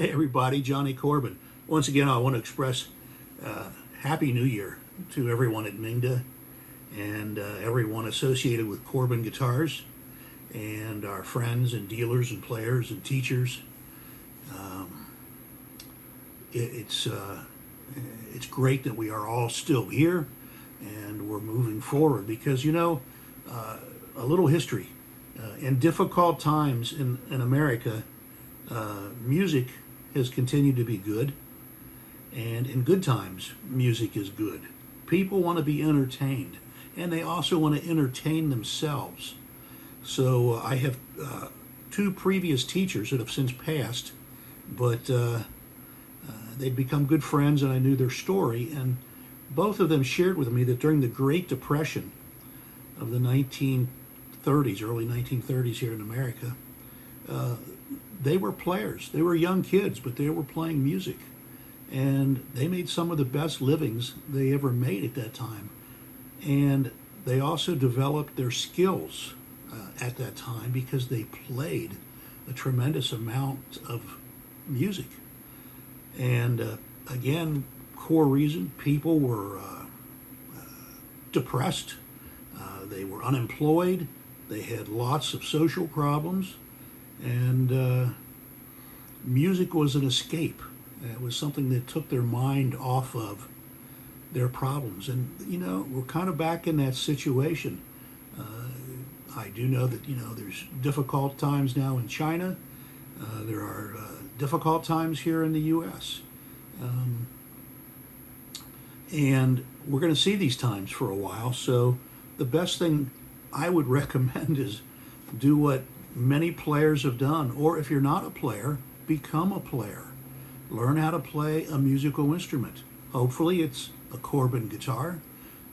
Hey everybody, Johnny Corbin. Once again, I want to express Happy New Year to everyone at Mingda and everyone associated with Corbin Guitars and our friends and dealers and players and teachers. It's great that we are all still here and we're moving forward because, a little history. In difficult times in America, music has continued to be good, and in good times, music is good. People want to be entertained, and they also want to entertain themselves. So I have two previous teachers that have since passed, but they'd become good friends, and I knew their story, and both of them shared with me that during the Great Depression of the 1930s, early 1930s here in America, they were players. They were young kids, but they were playing music. And they made some of the best livings they ever made at that time. And they also developed their skills at that time because they played a tremendous amount of music. And again, core reason, people were depressed. They were unemployed. They had lots of social problems. And music was an escape. It was something that took their mind off of their problems. And, we're kind of back in that situation. I do know that, there's difficult times now in China. There are difficult times here in the U.S. And we're going to see these times for a while. So the best thing I would recommend is do what many players have done, or if you're not a player, become a player. Learn how to play a musical instrument. Hopefully it's a Corbin guitar,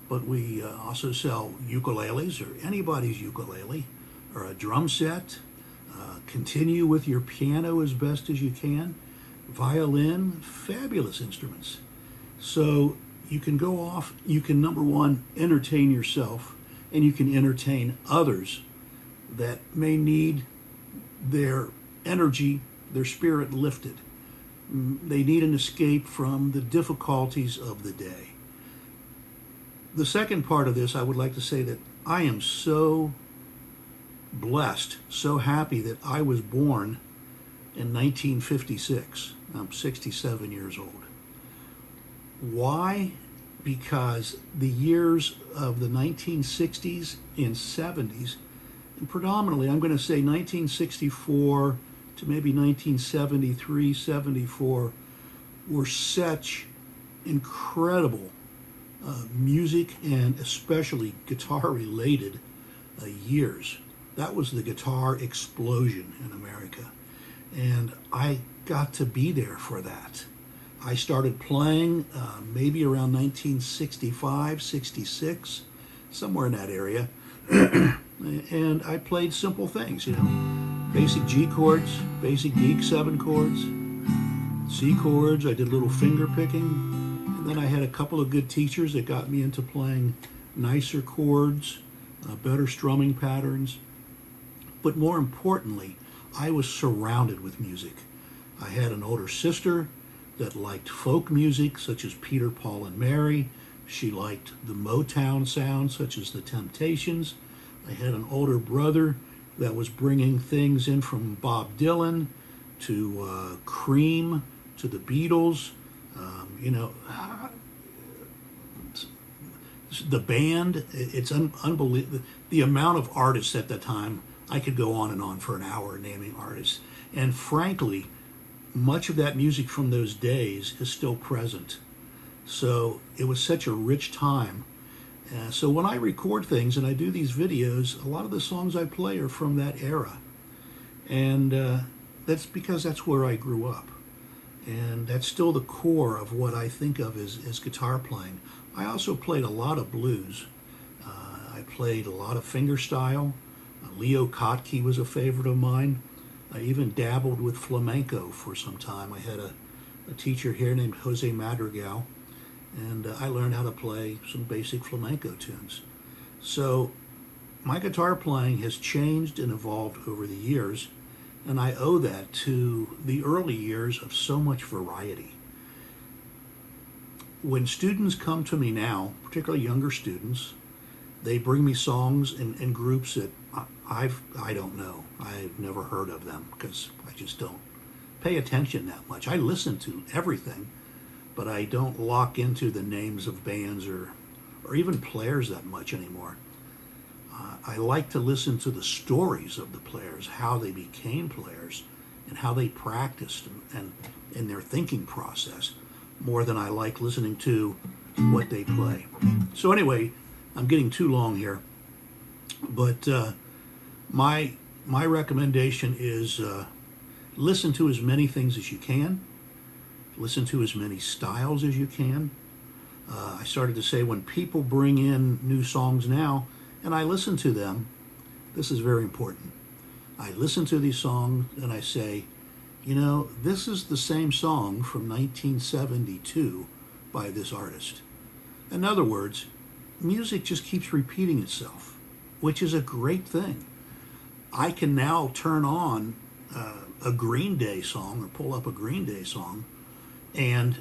but we also sell ukuleles, or anybody's ukulele, or a drum set. Continue with your piano as best as you can. Violin, fabulous instruments. So you can go off, you can, number one, entertain yourself, and you can entertain others that may need their energy, their spirit lifted. They need an escape from the difficulties of the day. The second part of this, I would like to say that I am so blessed, so happy that I was born in 1956. I'm 67 years old. Why? Because the years of the 1960s and 70s, and predominantly, I'm going to say 1964 to maybe 1973, 74, were such incredible music and especially guitar-related years. That was the guitar explosion in America. And I got to be there for that. I started playing maybe around 1965, 66, somewhere in that area. And I played simple things, basic G chords, basic D 7 chords, C chords. I did a little finger picking. And then I had a couple of good teachers that got me into playing nicer chords, better strumming patterns. But more importantly, I was surrounded with music. I had an older sister that liked folk music, such as Peter, Paul, and Mary. She liked the Motown sound, such as the Temptations. I had an older brother that was bringing things in from Bob Dylan to Cream to the Beatles. The band, it's unbelievable. The amount of artists at that time, I could go on and on for an hour naming artists. And frankly, much of that music from those days is still present. So it was such a rich time. So when I record things and I do these videos, a lot of the songs I play are from that era. And that's because that's where I grew up. And that's still the core of what I think of as guitar playing. I also played a lot of blues. I played a lot of fingerstyle. Leo Kottke was a favorite of mine. I even dabbled with flamenco for some time. I had a teacher here named Jose Madrigal, and I learned how to play some basic flamenco tunes. So my guitar playing has changed and evolved over the years, And I owe that to the early years of so much variety. When students come to me now, particularly younger students, they bring me songs and groups that I don't know. I've never heard of them because I just don't pay attention that much. I listen to everything, but I don't lock into the names of bands or even players that much anymore. I like to listen to the stories of the players, how they became players, and how they practiced and in their thinking process, more than I like listening to what they play. So anyway, I'm getting too long here, but my recommendation is listen to as many things as you can, listen to as many styles as you can. I started to say when people bring in new songs now, and I listen to them, this is very important. I listen to these songs and I say, you know, this is the same song from 1972 by this artist. In other words, music just keeps repeating itself, which is a great thing. I can now turn on a Green Day song or pull up a Green Day song, and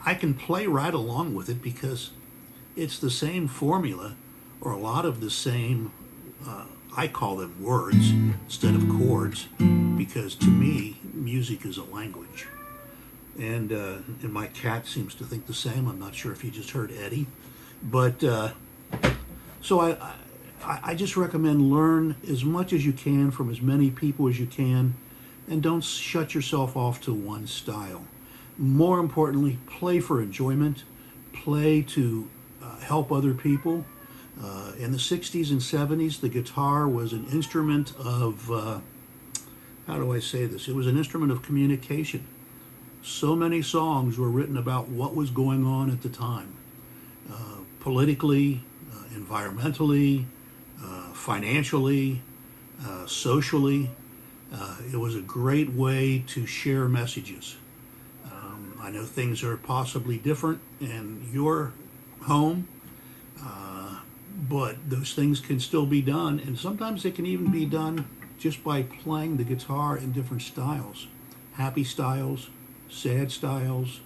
I can play right along with it because it's the same formula or a lot of the same, I call them words instead of chords, because to me, music is a language. And my cat seems to think the same. I'm not sure if you just heard Eddie. But so I just recommend learn as much as you can from as many people as you can, and don't shut yourself off to one style. More importantly, play for enjoyment, play to help other people. In the 60s and 70s, the guitar was an instrument of, how do I say this? It was an instrument of communication. So many songs were written about what was going on at the time, politically, environmentally, financially, socially. It was a great way to share messages. I know things are possibly different in your home, but those things can still be done, and sometimes they can even be done just by playing the guitar in different styles. Happy styles, sad styles,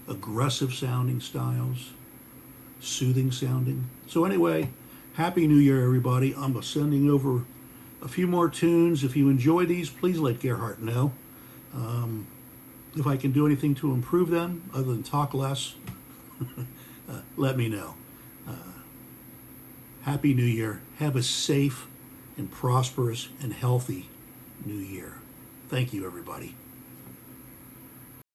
aggressive sounding styles, soothing sounding. So anyway, Happy New Year, everybody. I'm sending over a few more tunes. If you enjoy these, please let Gerhardt know. If I can do anything to improve them, other than talk less, let me know. Happy New Year. Have a safe and prosperous and healthy New Year. Thank you, everybody.